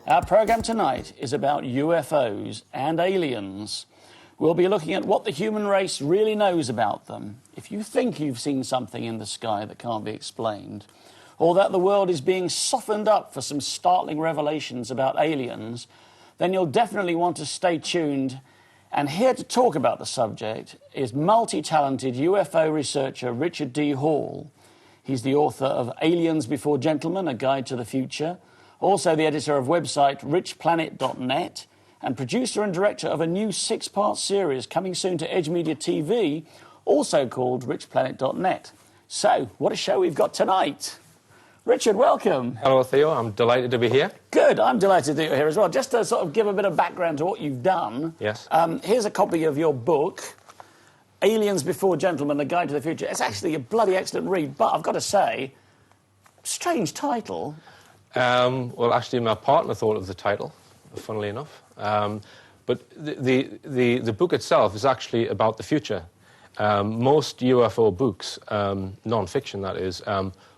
Our programme tonight is about UFOs and aliens. We'll be looking at what the human race really knows about them. If you think you've seen something in the sky that can't be explained, or that the world is being softened up for some startling revelations about aliens, then you'll definitely want to stay tuned. And here to talk about the subject is multi-talented UFO researcher Richard D. Hall. He's the author of Aliens Before Gentlemen, A Guide to the Future, also the editor of website richplanet.net, and producer and director of a new 6-part series coming soon to Edge Media TV, also called richplanet.net. So, what a show we've got tonight. Richard, welcome. Hello, Theo. I'm delighted to be here. Good. I'm delighted that you're here as well. Just to sort of give a bit of background to what you've done. Yes. Here's a copy of your book, Aliens Before Gentlemen, A Guide to the Future. It's actually a bloody excellent read, but I've got to say, strange title. Well, actually, my partner thought of the title, funnily enough. But the book itself is actually about the future. Most UFO books, non-fiction that is,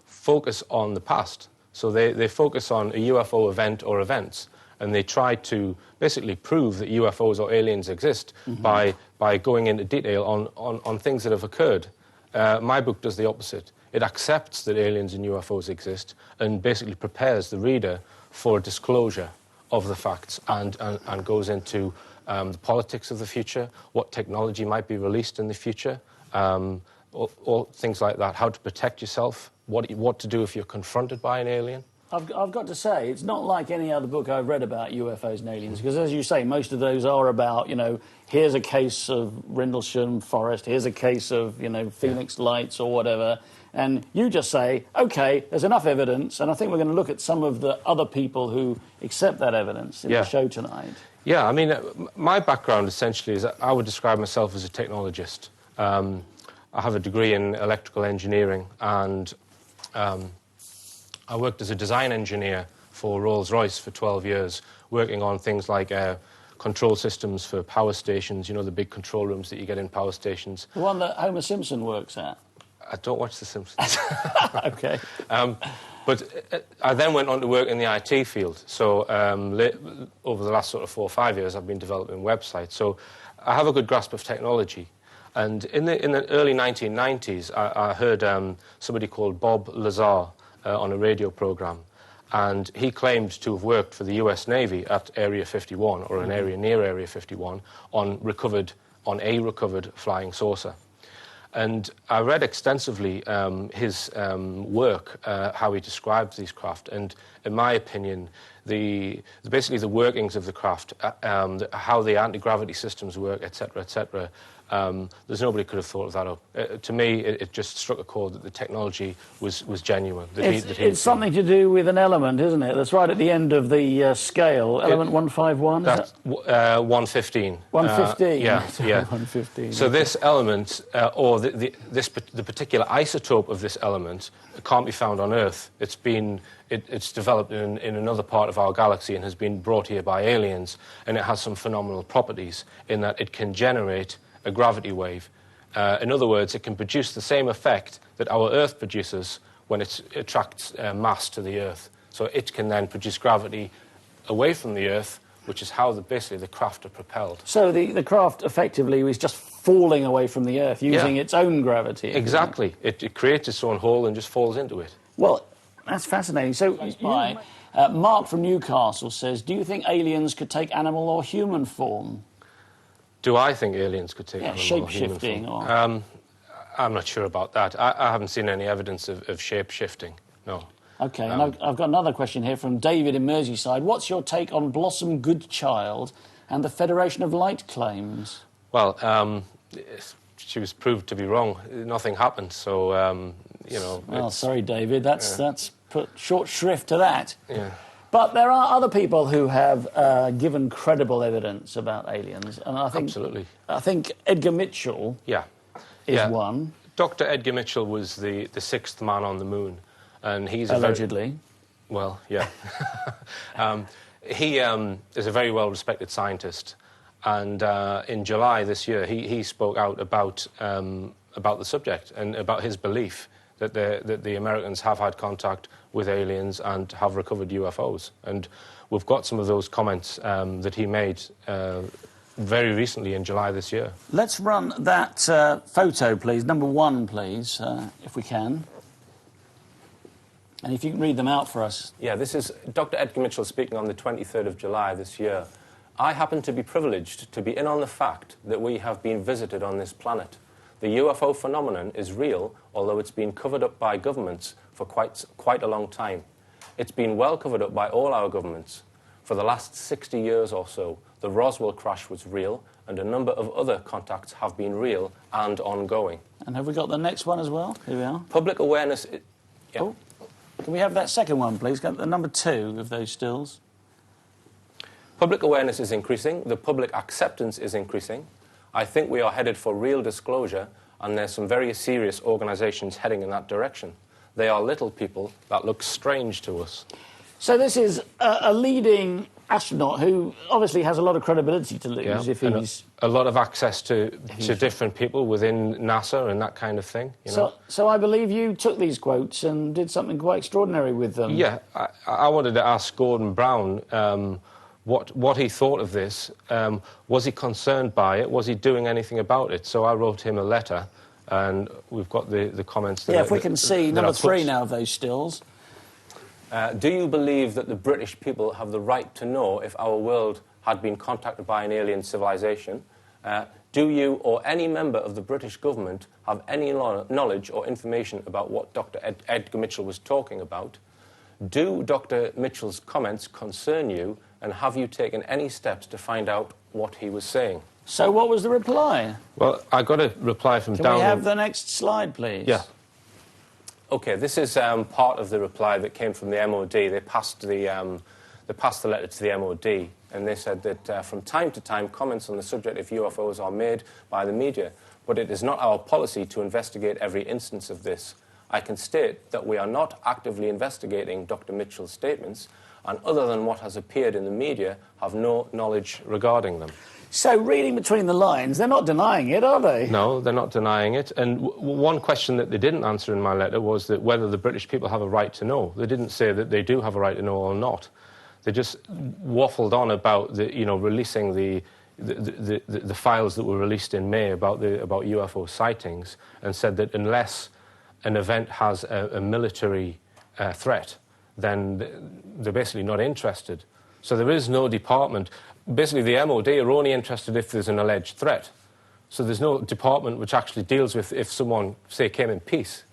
focus on the past. So they focus on a UFO event or events, and they try to basically prove that UFOs or aliens exist by going into detail on things that have occurred. My book does the opposite. It accepts that aliens and UFOs exist and basically prepares the reader for a disclosure of the facts and goes into the politics of the future, what technology might be released in the future, all things like that, how to protect yourself, what to do if you're confronted by an alien. I've got to say, it's not like any other book I've read about UFOs and aliens, because as you say, most of those are about, you know, here's a case of Rendlesham Forest, here's a case of, you know, Phoenix Lights or whatever, and you just say, OK, there's enough evidence, and I think we're going to look at some of the other people who accept that evidence in the show tonight. Yeah, I mean, my background essentially is I would describe myself as a technologist. I have a degree in electrical engineering, and I worked as a design engineer for Rolls-Royce for 12 years, working on things like control systems for power stations, you know, the big control rooms that you get in power stations. The one that Homer Simpson works at? I don't watch The Simpsons. OK. But I then went on to work in the IT field. So over the last sort of 4 or 5 years, I've been developing websites. So I have a good grasp of technology. And in the early 1990s, I heard somebody called Bob Lazar on a radio program. And he claimed to have worked for the US Navy at Area 51, or an area near Area 51, on a recovered flying saucer. And I read extensely his work, how he describes these craft, and in my opinion, basically the workings of the craft, how the anti-gravity systems work, etc., there's nobody could have thought of that up. To me, it just struck a chord that the technology was genuine. It's something to do with an element, isn't it? That's right at the end of the scale, element 151, that's 115. 115? Yeah. 115. So this element, or the particular isotope of this element, can't be found on Earth. It's developed in another part of our galaxy and has been brought here by aliens, and it has some phenomenal properties in that it can generate a gravity wave. In other words, it can produce the same effect that our Earth produces when it attracts mass to the Earth. So it can then produce gravity away from the Earth, which is how basically the craft are propelled. So the craft effectively was just falling away from the Earth using its own gravity. Exactly. It creates its own hole and just falls into it. Well, that's fascinating. So Mark from Newcastle says, do you think aliens could take animal or human form? Do I think aliens could take animal or human shape-shifting? form? I'm not sure about that. I haven't seen any evidence of shape-shifting, no. OK, and I've got another question here from David in Merseyside. What's your take on Blossom Goodchild and the Federation of Light claims? Well, she was proved to be wrong. Nothing happened, so, you know... Well, sorry, David, that's put short shrift to that. Yeah. But there are other people who have given credible evidence about aliens, and I think absolutely. I think Edgar Mitchell is one. Dr. Edgar Mitchell was the 6th man on the moon, and he's allegedly. Well, yeah. He is a very well-respected scientist, and in July this year he spoke out about the subject and about his belief that the Americans have had contact with aliens and have recovered UFOs. And we've got some of those comments that he made very recently in July this year. Let's run that photo, please. Number 1, please, if we can. And if you can read them out for us. Yeah, this is Dr. Edgar Mitchell speaking on the 23rd of July this year. I happen to be privileged to be in on the fact that we have been visited on this planet. The UFO phenomenon is real, although it's been covered up by governments for quite a long time. It's been well covered up by all our governments. For the last 60 years or so, the Roswell crash was real, and a number of other contacts have been real and ongoing. And have we got the next one as well? Here we are. Public awareness... Yeah. Oh, can we have that second one, please? Got the number 2 of those stills. Public awareness is increasing. The public acceptance is increasing. I think we are headed for real disclosure, and there's some very serious organisations heading in that direction. They are little people that look strange to us. So this is a leading astronaut who obviously has a lot of credibility to lose if he's... A lot of access to different people within NASA and that kind of thing. You know? So I believe you took these quotes and did something quite extraordinary with them. Yeah, I wanted to ask Gordon Brown what he thought of this. Was he concerned by it? Was he doing anything about it? So I wrote him a letter, and we've got the comments there. Yeah, if we can see number 3 now of those stills. Do you believe that the British people have the right to know if our world had been contacted by an alien civilization? Do you or any member of the British government have any knowledge or information about what Dr. Edgar Mitchell was talking about? Do Dr. Mitchell's comments concern you, and have you taken any steps to find out what he was saying? So what was the reply? Well, I got a reply from Can we have the next slide, please? Yeah. OK, this is part of the reply that came from the MOD. They passed the letter to the MOD, and they said that from time to time comments on the subject of UFOs are made by the media, but it is not our policy to investigate every instance of this. I can state that we are not actively investigating Dr. Mitchell's statements, and other than what has appeared in the media, have no knowledge regarding them. So, reading between the lines, they're not denying it, are they? No, they're not denying it. And one question that they didn't answer in my letter was that whether the British people have a right to know. They didn't say that they do have a right to know or not. They just waffled on about releasing the files that were released in May about UFO sightings, and said that unless an event has a military threat, then they're basically not interested. So there is no department. Basically, the MOD are only interested if there's an alleged threat. So there's no department which actually deals with if someone, say, came in peace.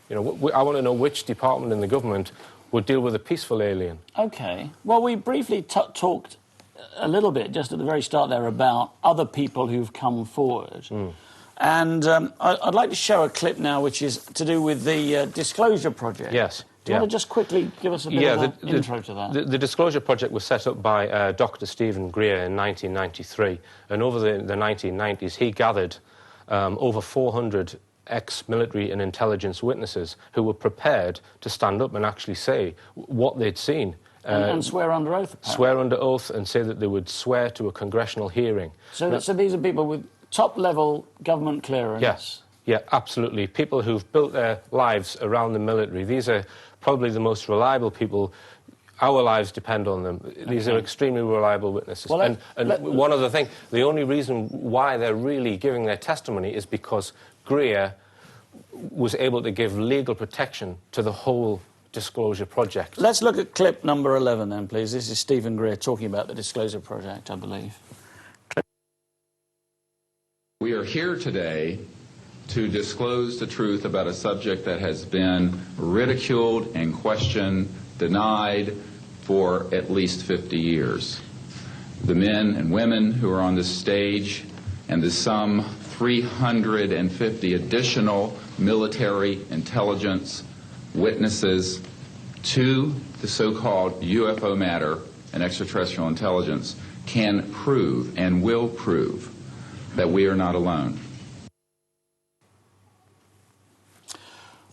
I want to know which department in the government would deal with a peaceful alien. OK. Well, we briefly talked a little bit, just at the very start there, about other people who've come forward. And I'd like to show a clip now which is to do with the Disclosure Project. Yes. Do you want to just quickly give us a bit of an intro to that? The Disclosure Project was set up by Dr. Stephen Greer in 1993, and over the 1990s he gathered over 400 ex-military and intelligence witnesses who were prepared to stand up and actually say what they'd seen. And swear under oath, apparently. Swear under oath and say that they would swear to a congressional hearing. So these are people with top-level government clearance? Yes. Yeah, absolutely. People who've built their lives around the military. These are probably the most reliable people. Our lives depend on them. These are extremely reliable witnesses. Well, one other thing, the only reason why they're really giving their testimony is because Greer was able to give legal protection to the whole Disclosure Project. Let's look at clip number 11 then, please. This is Stephen Greer talking about the Disclosure Project, I believe. We are here today to disclose the truth about a subject that has been ridiculed and questioned, denied for at least 50 years. The men and women who are on this stage and the some 350 additional military intelligence witnesses to the so-called UFO matter and extraterrestrial intelligence can prove and will prove that we are not alone.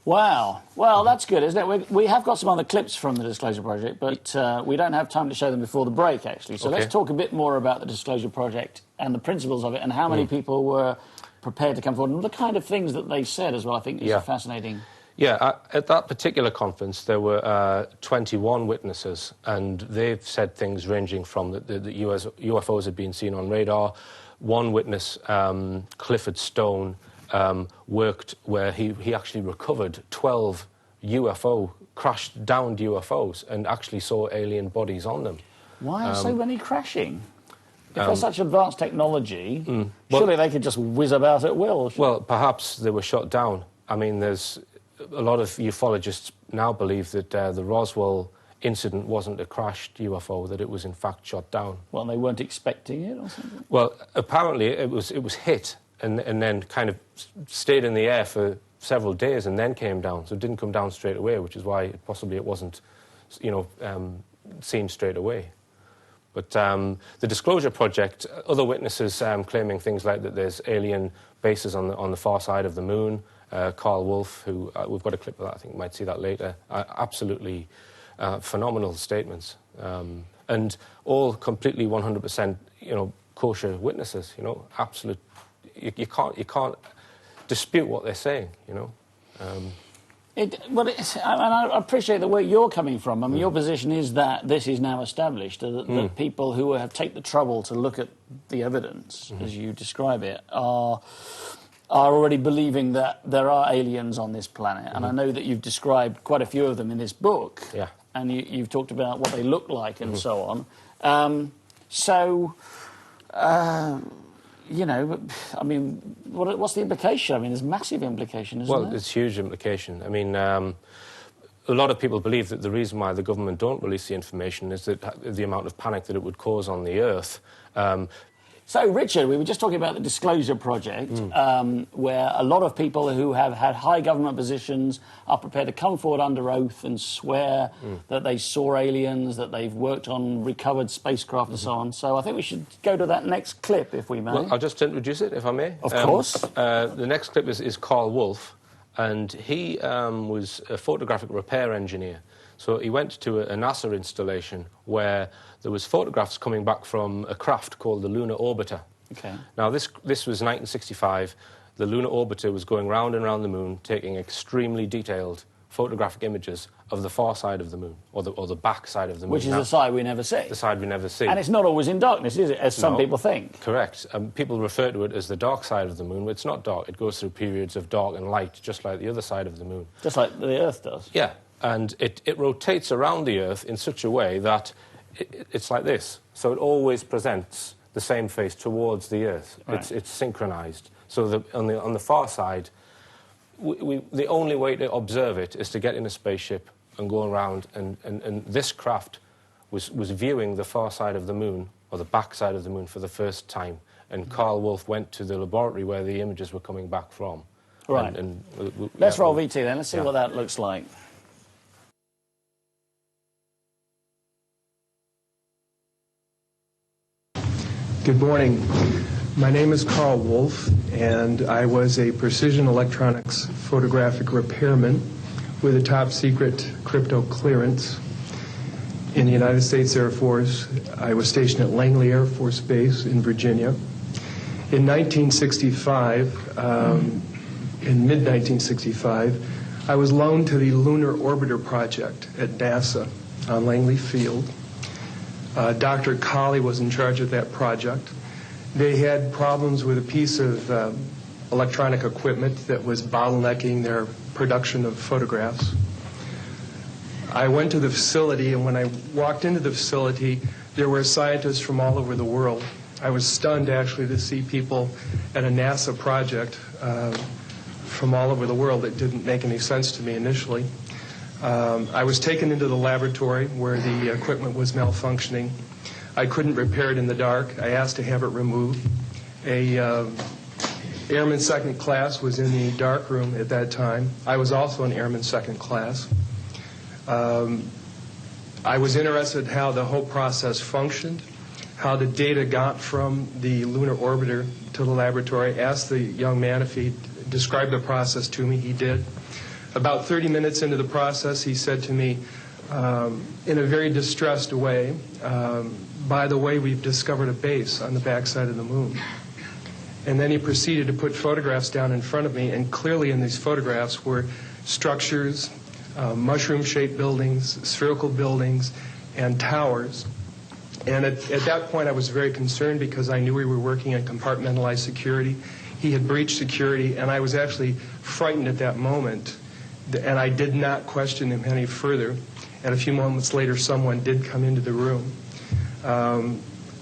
Wow. Well, that's good, isn't it? We have got some other clips from the Disclosure Project, but we don't have time to show them before the break, actually. So let's talk a bit more about the Disclosure Project and the principles of it and how many people were prepared to come forward and the kind of things that they said as well, I think is fascinating. Yeah, at that particular conference, there were 21 witnesses, and they've said things ranging from that the UFOs had been seen on radar. One witness, Clifford Stone, worked where he actually recovered 12 crashed-downed UFOs and actually saw alien bodies on them. Why are so many crashing? If there's such advanced technology, surely they could just whiz about at will. Well, perhaps they were shot down. I mean, there's a lot of ufologists now believe that the Roswell incident wasn't a crashed UFO, that it was in fact shot down. Well, they weren't expecting it or something? Well, apparently it was hit and then kind of stayed in the air for several days and then came down. So it didn't come down straight away, which is why possibly it wasn't, seen straight away. But the Disclosure Project, other witnesses claiming things like that there's alien bases on the far side of the moon. Carl Wolf, who we've got a clip of that, I think you might see that later. Absolutely phenomenal statements, and all completely 100%, kosher witnesses. Absolute. You can't dispute what they're saying. I appreciate the way you're coming from. I mean, your position is that this is now established, that people who have taken the trouble to look at the evidence, as you describe it, are already believing that there are aliens on this planet. And I know that you've described quite a few of them in this book. Yeah. And you've talked about what they look like and so on. I mean, what's the implication? I mean, there's massive implication, isn't there? Well, it's huge implication. I mean, a lot of people believe that the reason why the government don't release the information is that the amount of panic that it would cause on the Earth. So, Richard, we were just talking about the Disclosure Project, where a lot of people who have had high government positions are prepared to come forward under oath and swear that they saw aliens, that they've worked on recovered spacecraft and so on. So I think we should go to that next clip, if we may. Well, I'll just introduce it, if I may. Of course. The next clip is Carl Wolf, and he was a photographic repair engineer. So he went to a NASA installation where there was photographs coming back from a craft called the Lunar Orbiter. Okay. Now, this was 1965. The Lunar Orbiter was going round and round the moon, taking extremely detailed photographic images of the far side of the moon, or the back side of the moon. Which is the side we never see. The side we never see. And it's not always in darkness, is it, as some people think? Correct. People refer to it as the dark side of the moon, but it's not dark. It goes through periods of dark and light, just like the other side of the moon. Just like the Earth does. Yeah. And it rotates around the Earth in such a way that it's like this. So it always presents the same face towards the Earth. Right. It's synchronized. So on the far side, the only way to observe it is to get in a spaceship and go around. And this craft was viewing the far side of the moon, or the back side of the moon, for the first time. And Carl Wolf went to the laboratory where the images were coming back from. Right. Let's roll VT then. Let's see what that looks like. Good morning. My name is Carl Wolf, and I was a precision electronics photographic repairman with a top secret crypto clearance in the United States Air Force. I was stationed at Langley Air Force Base in Virginia. In 1965, in mid-1965, I was loaned to the Lunar Orbiter project at NASA on Langley Field. Dr. Colley was in charge of that project. They had problems with a piece of electronic equipment that was bottlenecking their production of photographs. I went to the facility, and when I walked into the facility, there were scientists from all over the world. I was stunned, actually, to see people at a NASA project from all over the world. It didn't make any sense to me initially. I was taken into the laboratory where the equipment was malfunctioning. I couldn't repair it in the dark. I asked to have it removed. A airman second class was in the dark room at that time. I was also an airman second class. I was interested in how the whole process functioned, how the data got from the lunar orbiter to the laboratory. Asked the young man if he'd describe the process to me. He did. About 30 minutes into the process, he said to me, in a very distressed way, by the way, we've discovered a base on the backside of the moon. And then he proceeded to put photographs down in front of me, and clearly in these photographs were structures, mushroom-shaped buildings, spherical buildings, and towers. And at that point, I was very concerned because I knew we were working on compartmentalized security. He had breached security, and I was actually frightened at that moment. And I did not question him any further. And a few moments later, someone did come into the room.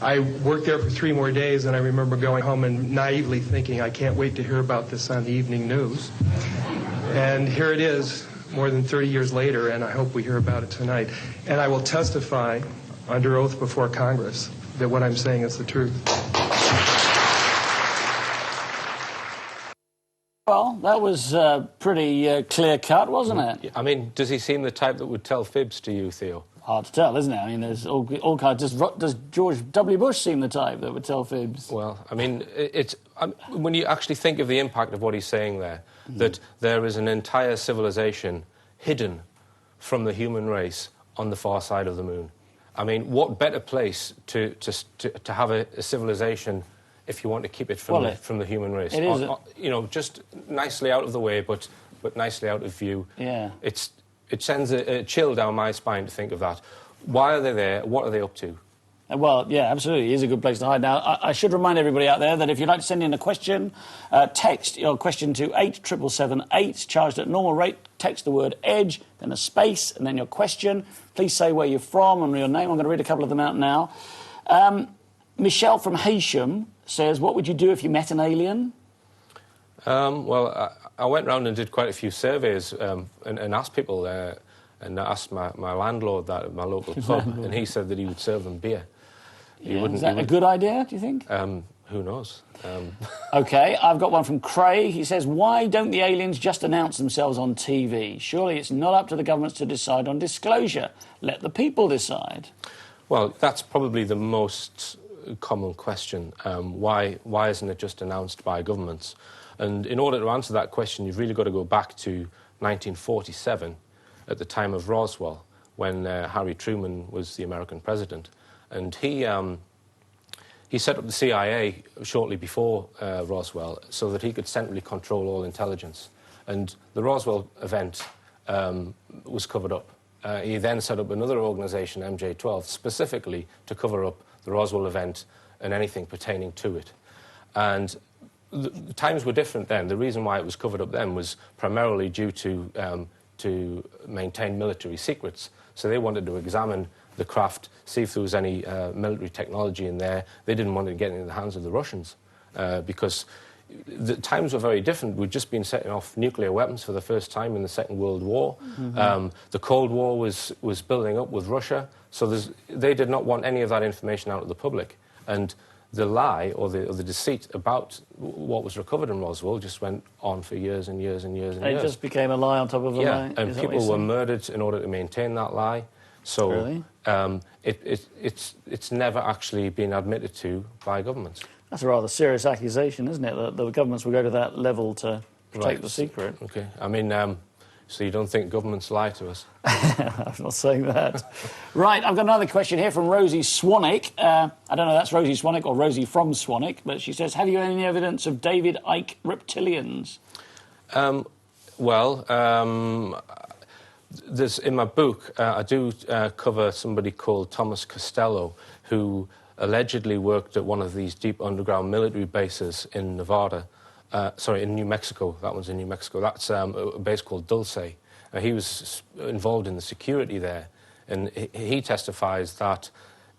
I worked there for 3 more days, and I remember going home and naively thinking, I can't wait to hear about this on the evening news. And here it is, more than 30 years later, and I hope we hear about it tonight. And I will testify under oath before Congress that what I'm saying is the truth. Well, that was pretty clear-cut, wasn't it? I mean, does he seem the type that would tell fibs to you, Theo? Hard to tell, isn't it? I mean, there's all kinds. Does George W. Bush seem the type that would tell fibs? Well, I mean, when you actually think of the impact of what he's saying there, that there is an entire civilization hidden from the human race on the far side of the moon. I mean, what better place to have a civilization if you want to keep it from the human race? It is, you know, just nicely out of the way, but nicely out of view. Yeah. It sends a chill down my spine to think of that. Why are they there? What are they up to? Well, yeah, absolutely. It is a good place to hide. Now, I should remind everybody out there that if you'd like to send in a question, text your question to 87778, charged at normal rate. Text the word EDGE, then a space, and then your question. Please say where you're from and your name. I'm going to read a couple of them out now. Michelle from Haysham says, what would you do if you met an alien? Well, I went round and did quite a few surveys and asked people, and I asked my landlord that at my local pub, and he said that he would serve them beer. Yeah, is that a good idea, do you think? Who knows? OK, I've got one from Craig. He says, why don't the aliens just announce themselves on TV? Surely it's not up to the governments to decide on disclosure. Let the people decide. Well, that's probably the most common question. Why isn't it just announced by governments? And in order to answer that question, you've really got to go back to 1947, at the time of Roswell, when Harry Truman was the American president. And he set up the CIA shortly before Roswell so that he could centrally control all intelligence. And the Roswell event was covered up. He then set up another organization, MJ-12, specifically to cover up the Roswell event and anything pertaining to it. And the times were different then. The reason why it was covered up then was primarily due to maintain military secrets. So they wanted to examine the craft, see if there was any military technology in there. They didn't want it to get into the hands of the Russians because the times were very different. We'd just been setting off nuclear weapons for the first time in the Second World War. The Cold War was building up with Russia. So they did not want any of that information out of the public. And the lie or the deceit about what was recovered in Roswell just went on for years and years and years and years. It just became a lie on top of a lie? And people were murdered in order to maintain that lie. So really? It's never actually been admitted to by governments. That's a rather serious accusation, isn't it, that the governments will go to that level to protect the secret? OK. I mean, so you don't think governments lie to us? I'm not saying that. Right, I've got another question here from Rosie Swanwick. I don't know if that's Rosie Swanwick or Rosie from Swanwick, but she says, have you any evidence of David Icke reptilians? There's, in my book, I do cover somebody called Thomas Costello, who allegedly worked at one of these deep underground military bases in Nevada. In New Mexico. That one's in New Mexico. That's a base called Dulce. He was involved in the security there, and he testifies that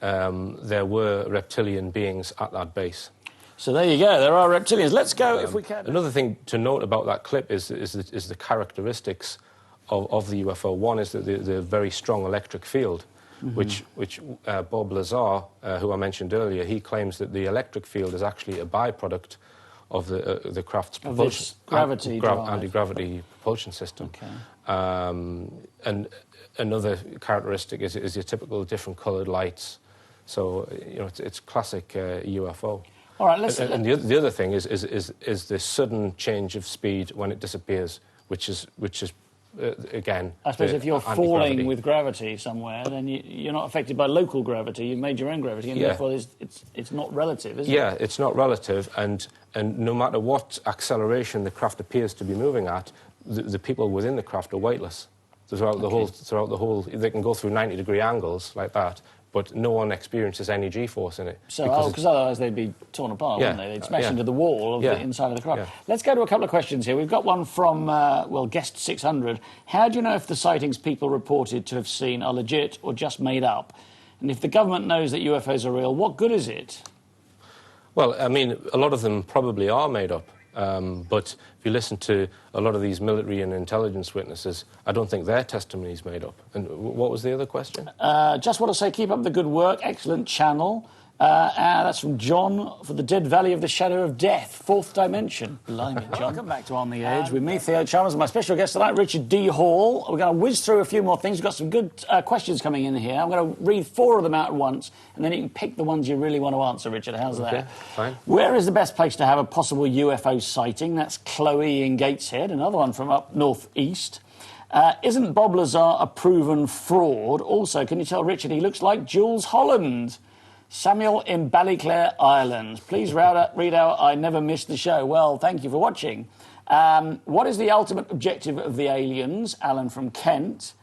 there were reptilian beings at that base. So there you go. There are reptilians. Let's go, if we can. Another thing to note about that clip is the characteristics of the UFO. One is that the very strong electric field, which Bob Lazar, who I mentioned earlier, he claims that the electric field is actually a byproduct of the craft's propulsion, anti-gravity propulsion system. Okay. And another characteristic is your typical different coloured lights. So you know it's classic UFO. All right, and the other thing is this sudden change of speed when it disappears, which is again... I suppose the if you're anti-gravity. falling with gravity somewhere, then you're not affected by local gravity. You've made your own gravity, and therefore it's not relative, is it? Yeah, it's not relative, and no matter what acceleration the craft appears to be moving at, the people within the craft are weightless. Throughout the whole, they can go through 90-degree angles like that, but no one experiences any G-force in it. So, because otherwise they'd be torn apart, wouldn't they? They'd smash into the wall of the inside of the craft. Yeah. Let's go to a couple of questions here. We've got one from, guest 600. How do you know if the sightings people reported to have seen are legit or just made up? And if the government knows that UFOs are real, what good is it? Well, I mean, a lot of them probably are made up. But if you listen to a lot of these military and intelligence witnesses, I don't think their testimony is made up. And what was the other question? Just want to say, keep up the good work. Excellent channel. That's from John for the Dead Valley of the Shadow of Death, fourth dimension. Blimey, John. Welcome back to On the Edge with me, Theo Chalmers, and my special guest tonight, Richard D. Hall. We're going to whiz through a few more things. We've got some good questions coming in here. I'm going to read 4 of them out at once, and then you can pick the ones you really want to answer, Richard. How's that? Fine. Where is the best place to have a possible UFO sighting? That's Chloe in Gateshead, another one from up northeast. Isn't Bob Lazar a proven fraud? Also, can you tell Richard he looks like Jules Holland? Samuel in Ballyclare, Ireland. Please read out I never missed the show. Well, thank you for watching. What is the ultimate objective of the aliens? Alan from Kent.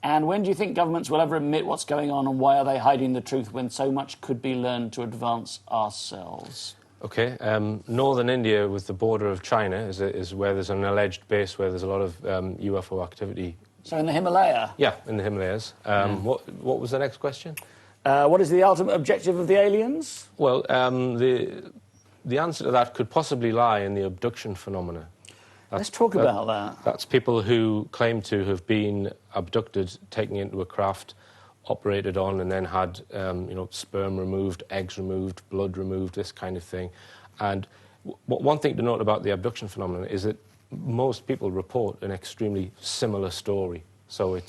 And when do you think governments will ever admit what's going on, and why are they hiding the truth when so much could be learned to advance ourselves? OK. Northern India, with the border of China, is where there's an alleged base where there's a lot of UFO activity. So in the Himalaya? Yeah, in the Himalayas. What was the next question? What is the ultimate objective of the aliens? Well, the answer to that could possibly lie in the abduction phenomena. Let's talk about that. That's people who claim to have been abducted, taken into a craft, operated on, and then had, sperm removed, eggs removed, blood removed, this kind of thing. And one thing to note about the abduction phenomenon is that most people report an extremely similar story. So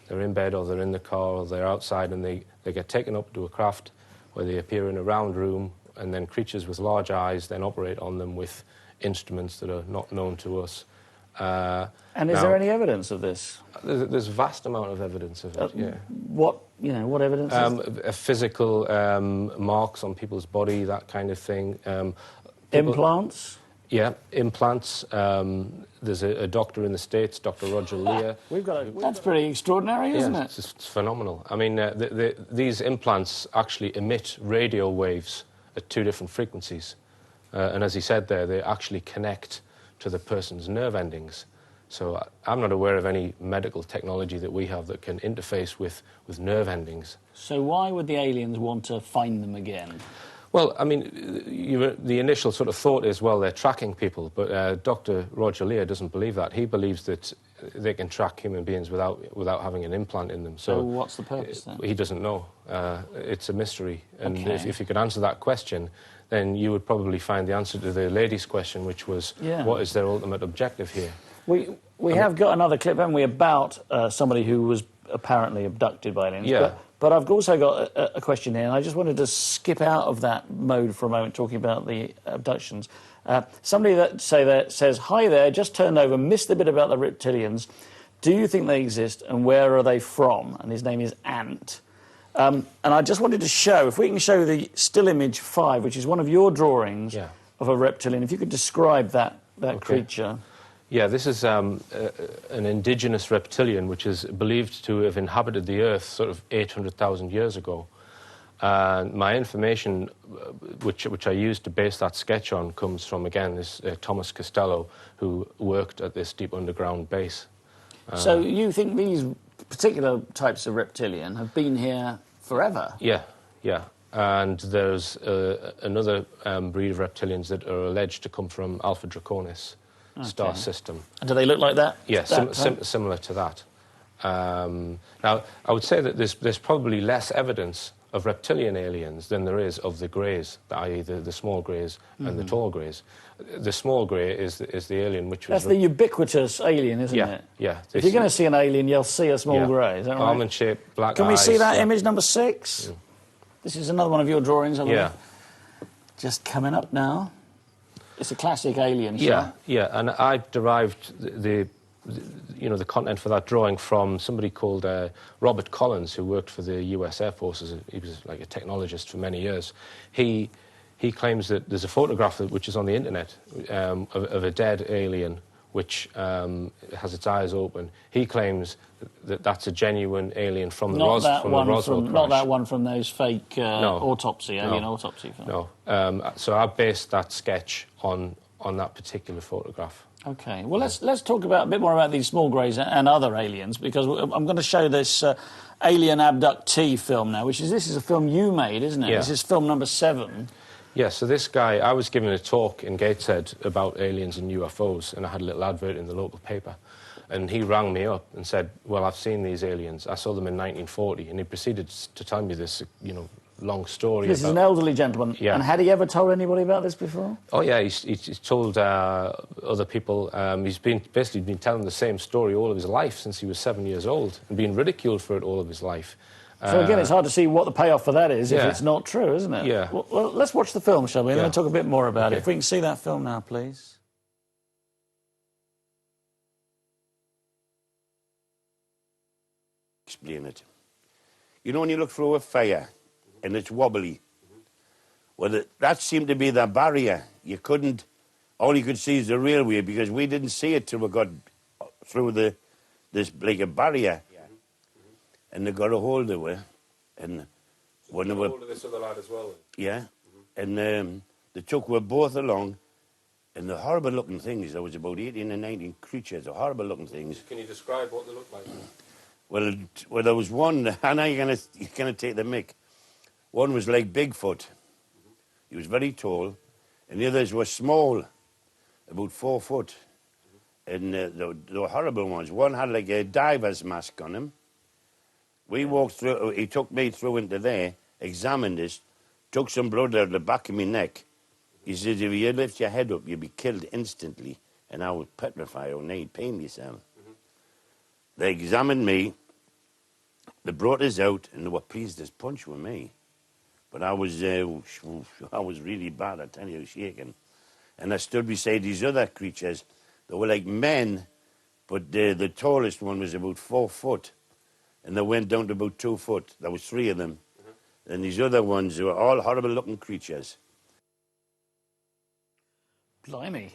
they're in bed, or they're in the car, or they're outside, and they get taken up to a craft where they appear in a round room, and then creatures with large eyes then operate on them with instruments that are not known to us. And is there any evidence of this? There's a vast amount of evidence of it, yeah. What evidence is physical marks on people's body, that kind of thing. Implants? Yeah, implants. There's a doctor in the States, Dr. Roger Lear. That's pretty extraordinary, isn't it? It's phenomenal. I mean, these implants actually emit radio waves at 2 different frequencies. And as he said there, they actually connect to the person's nerve endings. So I'm not aware of any medical technology that we have that can interface with nerve endings. So why would the aliens want to find them again? Well, I mean, the initial sort of thought is, well, they're tracking people, but Dr. Roger Lear doesn't believe that. He believes that they can track human beings without having an implant in them. So what's the purpose then? He doesn't know. It's a mystery. And if you could answer that question, then you would probably find the answer to the lady's question, which was, what is their ultimate objective here? We have got another clip, haven't we, about somebody who was apparently abducted by aliens. Yeah. But I've also got a question here, and I just wanted to skip out of that mode for a moment, talking about the abductions. Somebody that says, hi there, just turned over, missed the bit about the reptilians. Do you think they exist, and where are they from? And his name is Ant. And I just wanted to show, if we can show the still image 5, which is one of your drawings of a reptilian, if you could describe that creature. Yeah, this is an indigenous reptilian which is believed to have inhabited the Earth sort of 800,000 years ago. And my information, which I used to base that sketch on, comes from, again, this Thomas Costello, who worked at this deep underground base. So you think these particular types of reptilian have been here forever? Yeah. And there's another breed of reptilians that are alleged to come from Alpha Draconis star system. And do they look like that? Yeah, similar to that. Now, I would say that there's probably less evidence of reptilian aliens than there is of the greys, i.e. the small greys and the tall greys. The small grey is the alien which was... That's the ubiquitous alien, isn't it? Yeah. If you're going to see an alien, you'll see a small grey, is that right? Almond-shaped, black eyes. Can we see that image number 6? This is another one of your drawings, I believe. Yeah. Just coming up now. It's a classic alien shot. Yeah, and I've derived the the content for that drawing from somebody called Robert Collins, who worked for the US Air Force. He was like a technologist for many years. He claims that there's a photograph which is on the internet of a dead alien which has its eyes open. He claims that that's a genuine alien from the Roswell crash. Not that one from those fake alien autopsy films. No. So I based that sketch on that particular photograph. Okay. Well, let's talk a bit more about these small greys and other aliens, because I'm going to show this Alien Abductee film now, this is a film you made, isn't it? Yeah. This is film number 7. Yeah, so this guy, I was giving a talk in Gateshead about aliens and UFOs, and I had a little advert in the local paper. And he rang me up and said, well, I've seen these aliens. I saw them in 1940. And he proceeded to tell me this, long story. This is an elderly gentleman. Yeah. And had he ever told anybody about this before? Oh, yeah, he's told other people. He's basically been telling the same story all of his life since he was 7 years old, and been ridiculed for it all of his life. So again, it's hard to see what the payoff for that is if Yeah. it's not true, isn't it? Yeah. Well, let's watch the film, shall we? And then talk a bit more about it. Okay. If we can see that film now, please. Explain it. You know when you look through a fire and it's wobbly? Well, that seemed to be the barrier. You couldn't... All you could see is the railway, because we didn't see it till we got through this like a barrier. And they got a hold of it, and when they were... hold of this other lad as well? Yeah, and they took we both along, and the horrible-looking things, there was about 18 and 19 creatures, the horrible-looking things. Can you describe what they look like? Well, there was one, I know you're gonna take the mick. One was like Bigfoot. He was very tall, and the others were small, about 4 foot. And they were horrible ones. One had like a diver's mask on him. We walked through, he took me through into there, examined this, took some blood out of the back of my neck. He said, if you lift your head up, you'll be killed instantly. And I was petrified, or need pain myself. They examined me, they brought us out, and they were pleased as punch with me. But I was really bad, I tell you, shaking. And I stood beside these other creatures. They were like men, but the tallest one was about 4 foot. And they went down to about 2 foot. There was 3 of them. And these other ones were all horrible-looking creatures. Blimey.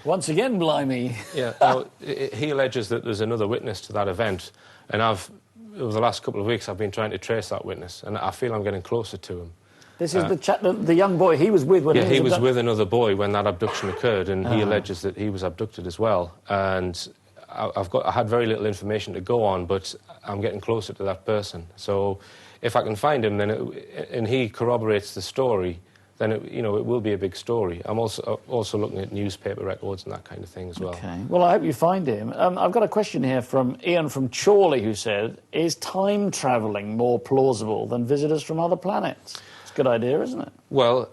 Once again, blimey. Yeah, now, he alleges that there's another witness to that event, and over the last couple of weeks, I've been trying to trace that witness, and I feel I'm getting closer to him. This is the young boy he was with when he was with another boy when that abduction occurred, and he alleges that he was abducted as well. And I had very little information to go on, but I'm getting closer to that person. So if I can find him, and he corroborates the story, then it will be a big story. I'm also looking at newspaper records and that kind of thing as well. Okay. Well, I hope you find him. I've got a question here from Ian from Chorley, who said, is time travelling more plausible than visitors from other planets? It's a good idea, isn't it? Well,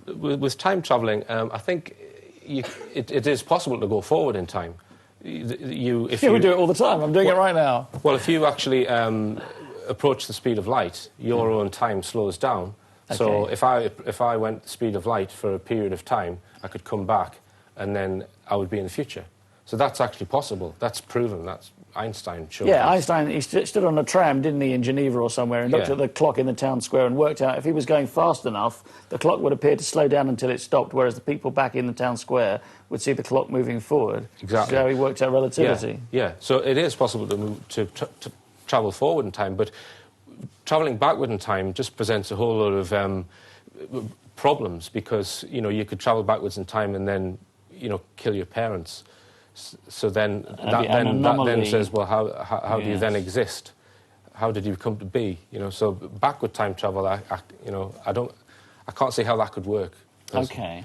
with time travelling, I think it is possible to go forward in time. We do it all the time. I'm doing it right now. Well, if you actually approach the speed of light, your own time slows down. Okay. So if I went the speed of light for a period of time, I could come back, and then I would be in the future. So that's actually possible. That's proven. That's Einstein showed. Yeah, Einstein, he stood on a tram, didn't he, in Geneva or somewhere, and looked at the clock in the town square and worked out if he was going fast enough, the clock would appear to slow down until it stopped, whereas the people back in the town square would see the clock moving forward. Exactly. So he worked out relativity. Yeah. So it is possible to travel forward in time, but travelling backward in time just presents a whole lot of problems, because you could travel backwards in time and then kill your parents. So then that says, well, how do you then exist? How did you come to be? So backward time travel, I can't see how that could work. Okay.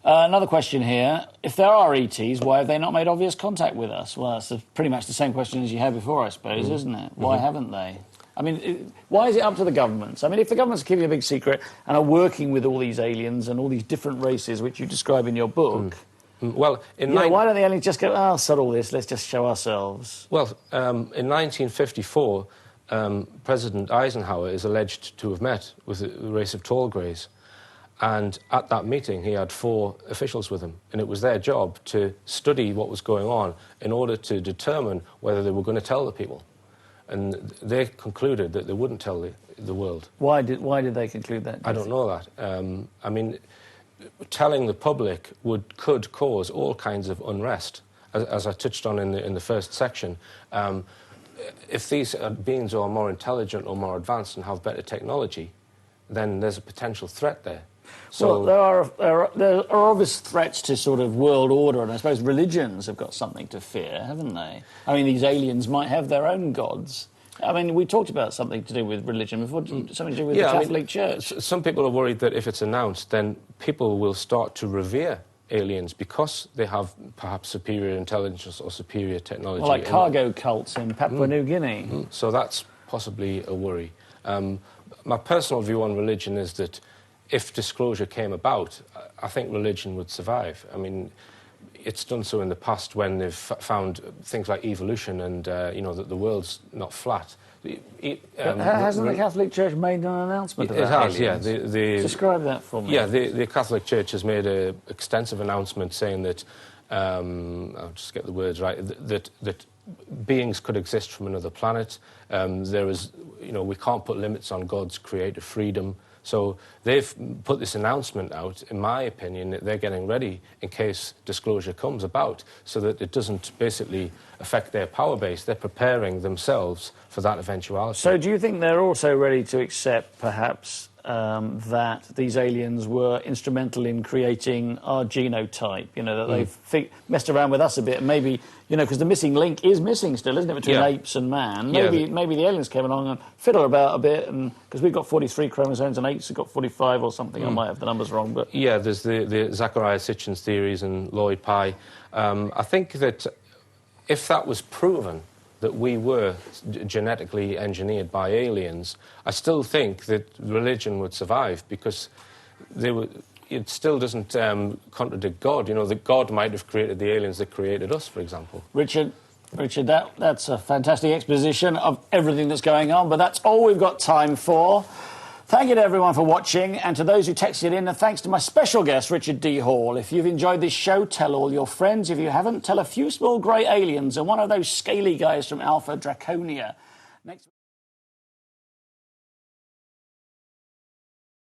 Another question here. If there are ETs, why have they not made obvious contact with us? Well, that's pretty much the same question as you had before, I suppose, isn't it? Why haven't they? I mean, why is it up to the governments? I mean, if the governments are keeping a big secret and are working with all these aliens and all these different races, which you describe in your book, well, why don't the aliens just go, sod all this, let's just show ourselves? Well, in 1954, President Eisenhower is alleged to have met with a race of tall greys. And at that meeting, he had 4 officials with him, and it was their job to study what was going on in order to determine whether they were going to tell the people. And they concluded that they wouldn't tell the world. Why did they conclude that? I don't know that. I mean, telling the public could cause all kinds of unrest, as I touched on in the first section. If these beings are more intelligent or more advanced and have better technology, then there's a potential threat there. So well, there are obvious threats to sort of world order, and I suppose religions have got something to fear, haven't they? I mean, these aliens might have their own gods. I mean, we talked about something to do with religion before, something to do with the Catholic Church. Some people are worried that if it's announced, then people will start to revere aliens because they have perhaps superior intelligence or superior technology. Well, like cargo cults in Papua New Guinea. So that's possibly a worry. My personal view on religion is that if disclosure came about, I think religion would survive. I mean, it's done so in the past when they've found things like evolution and, you know, that the world's not flat. Hasn't the Catholic Church made an announcement about aliens? It has, yeah. Describe that for me. Yeah, the Catholic Church has made an extensive announcement saying that, I'll just get the words right, that beings could exist from another planet. There is, you know, we can't put limits on God's creative freedom. So they've put this announcement out, in my opinion, that they're getting ready in case disclosure comes about, so that it doesn't basically affect their power base. They're preparing themselves for that eventuality. So do you think they're also ready to accept, perhaps, that these aliens were instrumental in creating our genotype? You know, that they've messed around with us a bit, and maybe, you know, because the missing link is missing still, isn't it, between apes and man? Maybe the aliens came along and fiddle about a bit, and because we've got 43 chromosomes and apes have got 45 or something. I might have the numbers wrong, but yeah, there's the Zachariah Sitchin's theories and Lloyd Pye. I think that if that was proven, that we were genetically engineered by aliens, I still think that religion would survive, because it still doesn't contradict God. You know, that God might have created the aliens that created us, for example. Richard, that's a fantastic exposition of everything that's going on, but that's all we've got time for. Thank you to everyone for watching, and to those who texted in, and thanks to my special guest, Richard D. Hall. If you've enjoyed this show, tell all your friends. If you haven't, tell a few small grey aliens and one of those scaly guys from Alpha Draconia. Next